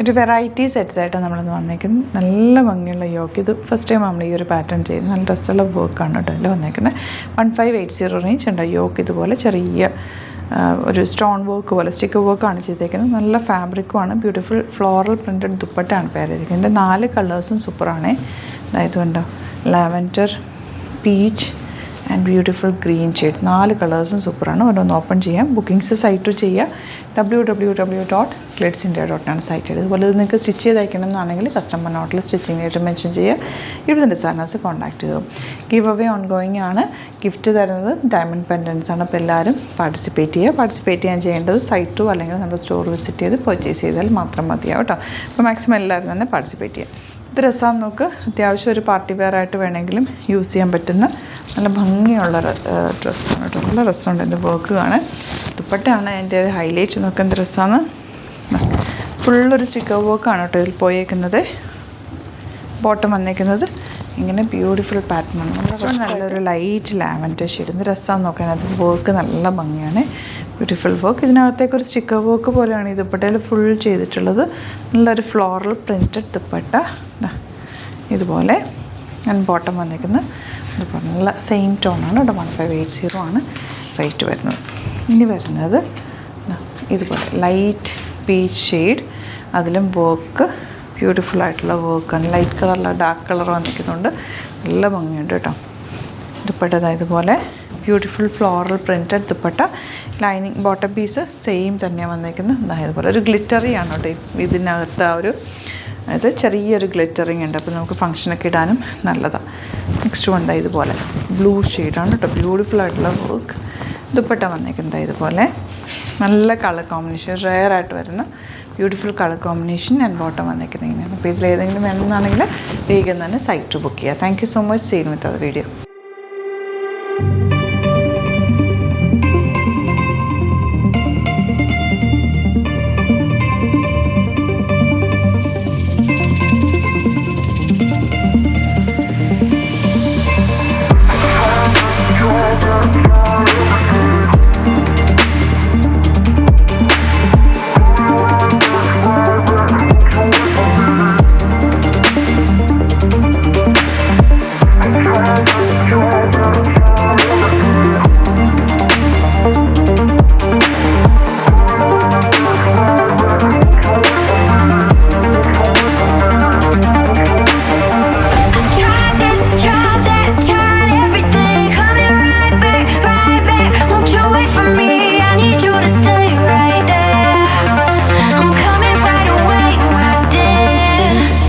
ഒരു വെറൈറ്റി സെറ്റ്സായിട്ടാണ് നമ്മളിന്ന് വന്നേക്കുന്നത്. നല്ല ഭംഗിയുള്ള യോക്ക്. ഇത് ഫസ്റ്റ് ടൈം നമ്മൾ ഈ ഒരു പാറ്റേൺ ചെയ്യുന്നത്. നല്ല ഡ്രസ്സുള്ള വർക്കാണ് കേട്ടോ ഇതിൽ വന്നേക്കുന്നത്. 1580 റേഞ്ച് ഉണ്ട്. യോക്ക് ഇതുപോലെ ചെറിയ ഒരു സ്റ്റോൺ വർക്ക് പോലെ സ്റ്റിക്കർ വർക്കാണ് ചെയ്തേക്കുന്നത്. നല്ല ഫാബ്രിക്കുമാണ്. ബ്യൂട്ടിഫുൾ ഫ്ലോറൽ പ്രിൻറ്റഡ് ദുപ്പട്ടയാണ് പെയർ ചെയ്തിരിക്കുന്നത്. ഇതിൻ്റെ 4 കളേഴ്സും സൂപ്പറാണേ. അതായത് കണ്ടോ, lavender, peach and beautiful green shade. 4 കളേഴ്സും സൂപ്പറാണ്. ഓരോന്ന് ഓപ്പൺ ചെയ്യാം. ബുക്കിംഗ്സ് സൈറ്റ് ചെയ്യുക. www.glitzindia.in ആണ് സൈറ്റ്. ഇതുപോലെ ഇത് നിങ്ങൾക്ക് സ്റ്റിച്ച് ചെയ്ത് അയക്കണം എന്നാണെങ്കിൽ കസ്റ്റമർ നോട്ടിൽ സ്റ്റിച്ചിങ് ആയിട്ട് മെൻഷൻ ചെയ്യുക. ഇവിടുത്തെ ഡിസൈനേഴ്സ് കോൺടാക്ട് ചെയ്തു. ഗിവ് അവേ ഓൺഗോയിങ് ആണ്. ഗിഫ്റ്റ് തരുന്നത് ഡയമണ്ട് പെൻഡൻസ് ആണ്. അപ്പോൾ എല്ലാവരും പാർട്ടിസിപ്പേറ്റ് ചെയ്യുക. പാർട്ടിസിപ്പേറ്റ് ചെയ്യാൻ ചെയ്യേണ്ടത് സൈറ്റോ അല്ലെങ്കിൽ നമ്മുടെ സ്റ്റോർ വിസിറ്റ് ചെയ്ത് പർച്ചേസ് ചെയ്താൽ മാത്രം മതിയാവും കേട്ടോ. അപ്പോൾ മാക്സിമം എല്ലാവരും തന്നെ പാർട്ടിസിപ്പേറ്റ് ചെയ്യുക. ഇത് രസമാണ്. നമുക്ക് അത്യാവശ്യം ഒരു പാർട്ടി വെയർ ആയിട്ട് വേണമെങ്കിലും യൂസ് ചെയ്യാൻ പറ്റുന്ന നല്ല ഭംഗിയുള്ള ഡ്രസ്സാണ് കേട്ടോ. നല്ല രസമുണ്ട് എൻ്റെ വർക്ക് കാണാൻ. ദുപ്പട്ടയാണ് എൻ്റെ ഒരു ഹൈലൈറ്റ്. നോക്കുക എന്ത് രസമാണ്. ഫുള്ളൊരു സ്റ്റിക്കർ വർക്കാണ് കേട്ടോ ഇതിൽ പോയേക്കുന്നത്. ബോട്ടം വന്നേക്കുന്നത് ഇങ്ങനെ ബ്യൂട്ടിഫുൾ പാറ്റേണാണ്. നല്ലൊരു ലൈറ്റ് ലാവൻഡർ ഷെയ്ഡ്. എന്ത് രസമാണെന്ന് നോക്കാൻ. അത് വർക്ക് നല്ല ഭംഗിയാണ്. Beautiful work. ഇതിനകത്തേക്കൊരു സ്റ്റിക്കർ വർക്ക് പോലെയാണ് ഈ ദുപ്പട്ടയിൽ ഫുൾ ചെയ്തിട്ടുള്ളത്. നല്ലൊരു ഫ്ലോറൽ പ്രിൻറ്റഡ് ദുപ്പട്ട ഇതുപോലെ. ഞാൻ ബോട്ടം വന്നിരിക്കുന്നത് ഇതുപോലെ നല്ല സെയിം ടോണാണ് കേട്ടോ. 1580 ആണ് റേറ്റ് വരുന്നത്. ഇനി വരുന്നത് ഇതുപോലെ ലൈറ്റ് പീച്ച് ഷെയ്ഡ്. അതിലും വർക്ക് ബ്യൂട്ടിഫുൾ ആയിട്ടുള്ള വർക്കാണ്. ലൈറ്റ് കളറിൽ ഡാർക്ക് കളർ വന്നിരിക്കുന്നുണ്ട്. നല്ല ഭംഗിയുണ്ട് കേട്ടോ. ദുപ്പട്ട ഇതുപോലെ beautiful floral printed dupatta. Lining bottom piece same തന്നെയാണ് വന്നേക്കുന്നത്. ഇതുപോലെ ഒരു ഗ്ലിറ്ററിയാണ് കേട്ടോ ഇതിനകത്ത്. ആ ഒരു അത് ചെറിയൊരു ഗ്ലിറ്ററിങ് ഉണ്ട്. അപ്പോൾ നമുക്ക് ഫംഗ്ഷനൊക്കെ ഇടാനും നല്ലതാണ്. നെക്സ്റ്റ് വൺ ഇതുപോലെ ബ്ലൂ ഷെയ്ഡാണ് കേട്ടോ. ബ്യൂട്ടിഫുൾ ആയിട്ടുള്ള വർക്ക്. ദുപ്പട്ട വന്നേക്കുന്നത് ഇതുപോലെ നല്ല കളർ കോമ്പിനേഷൻ. റെയർ ആയിട്ട് വരുന്ന beautiful colour combination and bottom വന്നേക്കുന്നത് ഇങ്ങനെയാണ്. അപ്പോൾ ഇതിലേതെങ്കിലും വേണമെന്നാണെങ്കിൽ വേഗം തന്നെ സൈറ്റ് ബുക്ക് ചെയ്യുക. Thank you so much. Seen with our video.